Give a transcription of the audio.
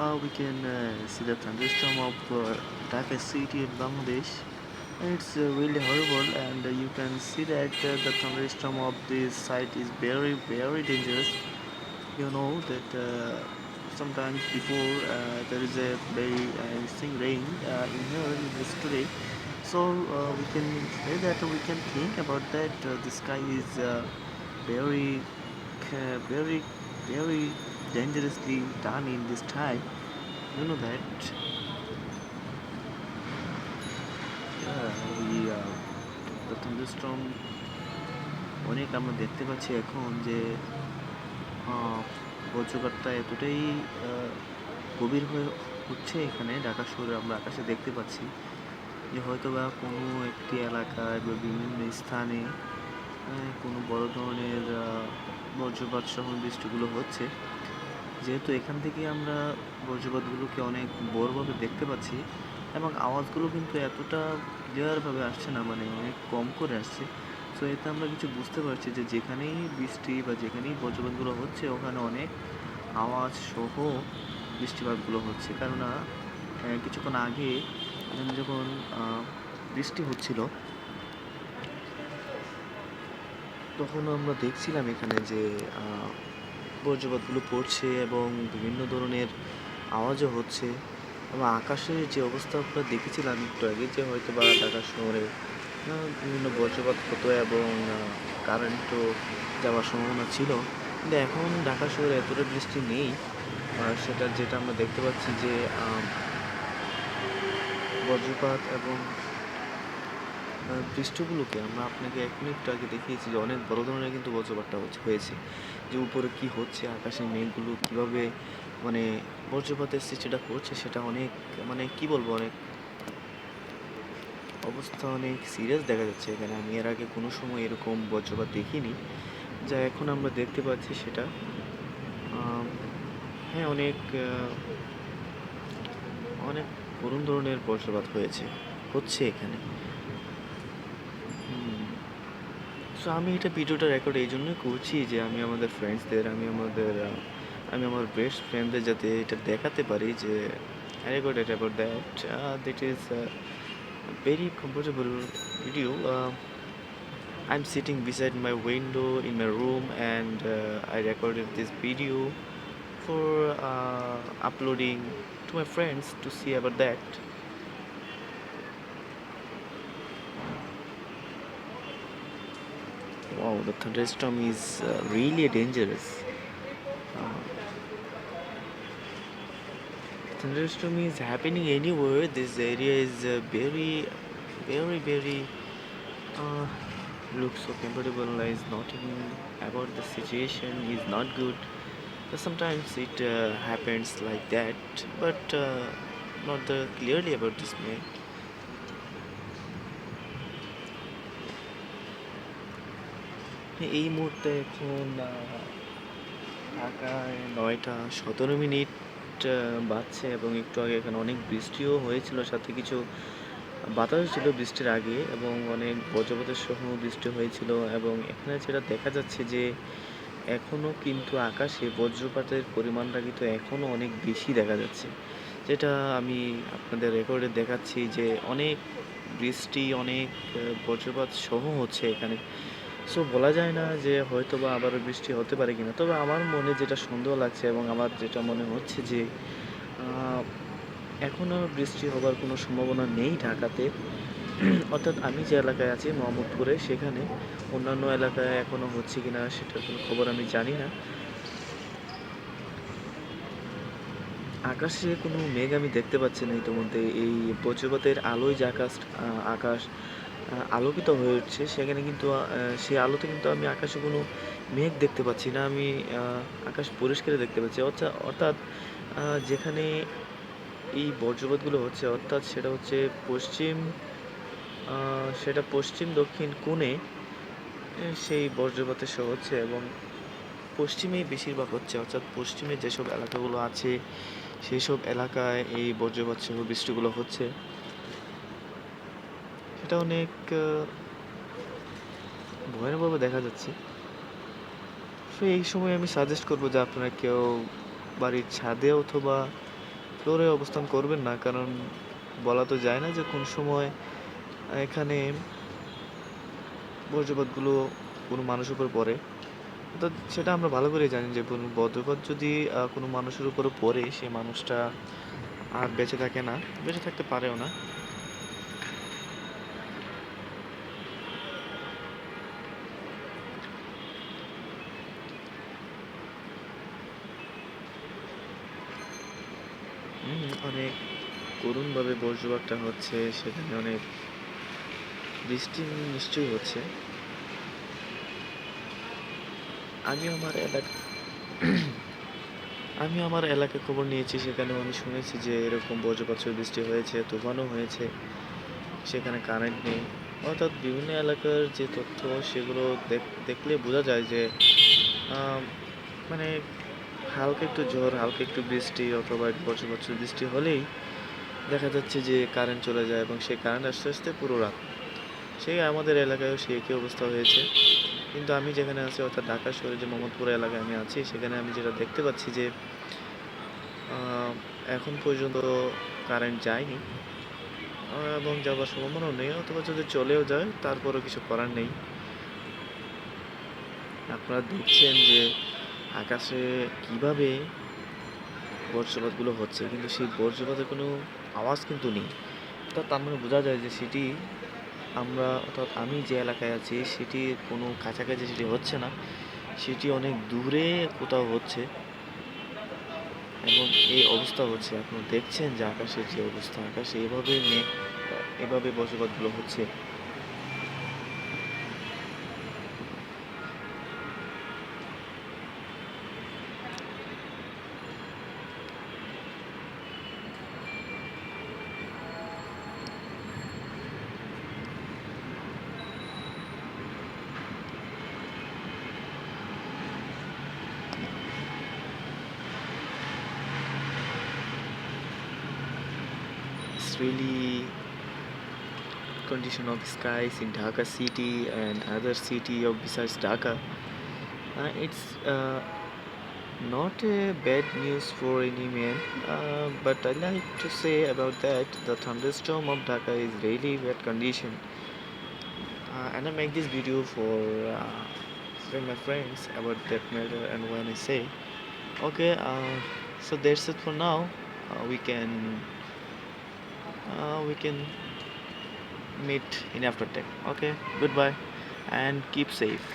we can see the thunderstorm of Dhaka city in Bangladesh. It's really horrible, and you can see that the thunderstorm of this site is very, very dangerous. You know that sometimes before there is a very sing rain in here in this today, so we can say that we can think about that. The sky is very, very, very dangerously done in this time. You know that. Yeah, the thunderstorm অনেক আমরা দেখতে পাচ্ছি এখন যে বজ্রপাতটা এতটাই গভীর হয়ে হচ্ছে এখানে ঢাকা শহরে আমরা আকাশে দেখতে পাচ্ছি যে হয়তো বা কোনো একটি এলাকায় বা বিভিন্ন স্থানে কোনো বড় ধরনের বজ্রপাত সহ বৃষ্টিগুলো হচ্ছে। যেহেতু এখান থেকে আমরা বজ্রপাতগুলোকে অনেক বড়ভাবে দেখতে পাচ্ছি এবং আওয়াজগুলো কিন্তু এতটা ক্লিয়ারভাবে আসছে না, মানে অনেক কম করে আসছে। সো এতে আমরা কিছু বুঝতে পারছি যে যেখানেই বৃষ্টি বা যেখানেই বজ্রপাতগুলো হচ্ছে ওখানে অনেক আওয়াজ সহ বৃষ্টিপাতগুলো হচ্ছে। কেননা কিছুক্ষণ আগে এখানে যখন বৃষ্টি হচ্ছিল তখন আমরা দেখছিলাম এখানে যে বজ্রপাতগুলো পড়ছে এবং বিভিন্ন ধরনের আওয়াজও হচ্ছে এবং আকাশের যে অবস্থা আমরা দেখেছিলাম একটু আগে যে হয়তো বা ঢাকা শহরে বিভিন্ন বজ্রপাত হতো এবং কারেন্টও যাওয়ার সম্ভাবনা ছিল, কিন্তু এখন ঢাকা শহরে এতটা বৃষ্টি নেই। সেটা যেটা আমরা দেখতে পাচ্ছি যে বজ্রপাত এবং বৃষ্টিগুলোকে আমরা আপনাকে এক মিনিট আগে দেখিয়েছি যে অনেক বড় ধরনের কিন্তু বজ্রপাতটা হয়েছে, যে উপরে কি হচ্ছে আকাশের মেঘগুলো কীভাবে মানে বজ্রপাতের সৃষ্টিটা করছে সেটা অনেক মানে কি বলবো অনেক অবস্থা অনেক সিরিয়াস দেখা যাচ্ছে এখানে। আমি এর আগে কোনো সময় এরকম বজ্রপাত দেখিনি যা এখন আমরা দেখতে পাচ্ছি সেটা হ্যাঁ অনেক অনেক করুণ ধরনের বজ্রপাত হচ্ছে এখানে। সো আমি এটা ভিডিওটা রেকর্ড এই জন্যই করছি যে আমি আমাদের ফ্রেন্ডসদের আমি আমার বেস্ট ফ্রেন্ডদের যাতে এটা দেখাতে পারি যে I recorded about that. That is a very comfortable video. I'm sitting beside my window in my room and I recorded this video for uploading to my friends to see about that. Wow, the thunderstorm is really dangerous. Thunderstorm is happening anywhere. This area is very looks so comfortable. Is not even about the situation is not good. But sometimes it happens like that, but not the clearly about this man. এই মুহূর্তে এখন ঢাকায় 9:17 বাজছে এবং একটু আগে এখানে অনেক বৃষ্টিও হয়েছিল, সাথে কিছু বাতাস ছিল বৃষ্টির আগে এবং অনেক বজ্রপাতের সহ বৃষ্টি হয়েছিল এবং এখানে যেটা দেখা যাচ্ছে যে এখনও কিন্তু আকাশে বজ্রপাতের পরিমাণটা কিন্তু এখনও অনেক বেশি দেখা যাচ্ছে, যেটা আমি আপনাদের রেকর্ডে দেখাচ্ছি যে অনেক বৃষ্টি অনেক বজ্রপাত সহ হচ্ছে এখানে। সো বলা যায় না যে হয়তো বা আবারও বৃষ্টি হতে পারে কিনা, তবে আমার মনে যেটা সন্দেহ লাগছে এবং আমার যেটা মনে হচ্ছে যে এখনও বৃষ্টি হবার কোনো সম্ভাবনা নেই ঢাকাতে। অর্থাৎ আমি যে এলাকায় আছি মোহাম্মদপুরে, সেখানে অন্যান্য এলাকায় এখনও হচ্ছে কিনা সেটার কোনো খবর আমি জানি না। আকাশে কোনো মেঘ আমি দেখতে পাচ্ছি না ইতিমধ্যে। এই বজ্রপাতের আলোয় যে আকাশ আলোকিত হয়ে উঠছে সেখানে কিন্তু সেই আলোতে কিন্তু আমি আকাশে কোনো মেঘ দেখতে পাচ্ছি না। আমি আকাশ পরিষ্কার দেখতে পাচ্ছি। অর্থাৎ যেখানে এই বজ্রপাতগুলো হচ্ছে অর্থাৎ সেটা পশ্চিম দক্ষিণ কোণে সেই বজ্রপাতের সহ হচ্ছে এবং পশ্চিমেই বেশিরভাগ হচ্ছে, অর্থাৎ পশ্চিমে যেসব এলাকাগুলো আছে সেই সব এলাকায় এই বজ্রপাত সহ বৃষ্টিগুলো হচ্ছে। সেটা অনেক ভয়ানকভাবে দেখা যাচ্ছে। সো এই সময় আমি সাজেস্ট করবো যে আপনারা কেউ বাড়ির ছাদে অথবা ফ্লোরে অবস্থান করবেন না, কারণ বলা তো যায় না যে কোন সময় এখানে বজ্রপাতগুলো কোনো মানুষের উপর পড়ে। তো সেটা আমরা ভালো করেই জানি যে কোনো বজ্রপাত যদি কোনো মানুষের উপরে পড়ে, সে মানুষটা আর বেঁচে থাকে না, বেঁচে থাকতে পারেও না। অনেক করুণভাবে বজ্রপাতটা হচ্ছে, সেখানে অনেক বৃষ্টি নিশ্চয়ই হচ্ছে। আমি আমার এলাকা আমি আমার এলাকায় খবর নিয়েছি, সেখানেও আমি শুনেছি যে এরকম বজ্রপাত সহ বৃষ্টি হয়েছে, তুফানও হয়েছে, সেখানে কারেন্ট নেই। অর্থাৎ বিভিন্ন এলাকার যে তথ্য, সেগুলো দেখলে বোঝা যায় যে আম, মানে হালকা একটু ঝড়, হালকা একটু বৃষ্টি অথবা বজ্রপাত সহ বৃষ্টি হলেই দেখা যাচ্ছে যে কারেন্ট চলে যায়, এবং সেই কারেন্ট আস্তে আস্তে পুরো রাত। সেই আমাদের এলাকায়ও সেই একই অবস্থা হয়েছে। কিন্তু আমি যেখানে আছি, অর্থাৎ ঢাকা শহরে যে মোহাম্মদপুর এলাকায় আমি আছি, সেখানে আমি যেটা দেখতে পাচ্ছি যে আহ, এখন পর্যন্ত কারেন্ট যায়নি, এবং যাওয়ার সম্ভাবনাও নেই, অথবা যদি চলেও যায় তারপরও কিছু করার নেই। আপনারা দেখছেন যে আকাশে কিভাবে বজ্রপাতগুলো হচ্ছে, কিন্তু সেই বজ্রপাতের কোনো আওয়াজ কিন্তু নেই। অর্থাৎ তার মানে বোঝা যায় যে সেটি অর্থাৎ আমি যে এলাকায় আছি সেটির কোনো কাছাকাছি সেটি হচ্ছে না, সেটি অনেক দূরে কোথাও হচ্ছে, এবং এই অবস্থা হচ্ছে। আপনারা দেখছেন যে আকাশের যে অবস্থা, আকাশে এভাবে মেঘ, এভাবে বজ্রপাতগুলো হচ্ছে। It's really condition of skies in Dhaka city and other city of besides Dhaka. It's not a bad news for any man, but I like to say about that the thunderstorm of Dhaka is really bad condition. And I make this video for my friends about that matter. And when I say, okay, so that's it for now. We can meet in after time. Okay, goodbye, and keep safe.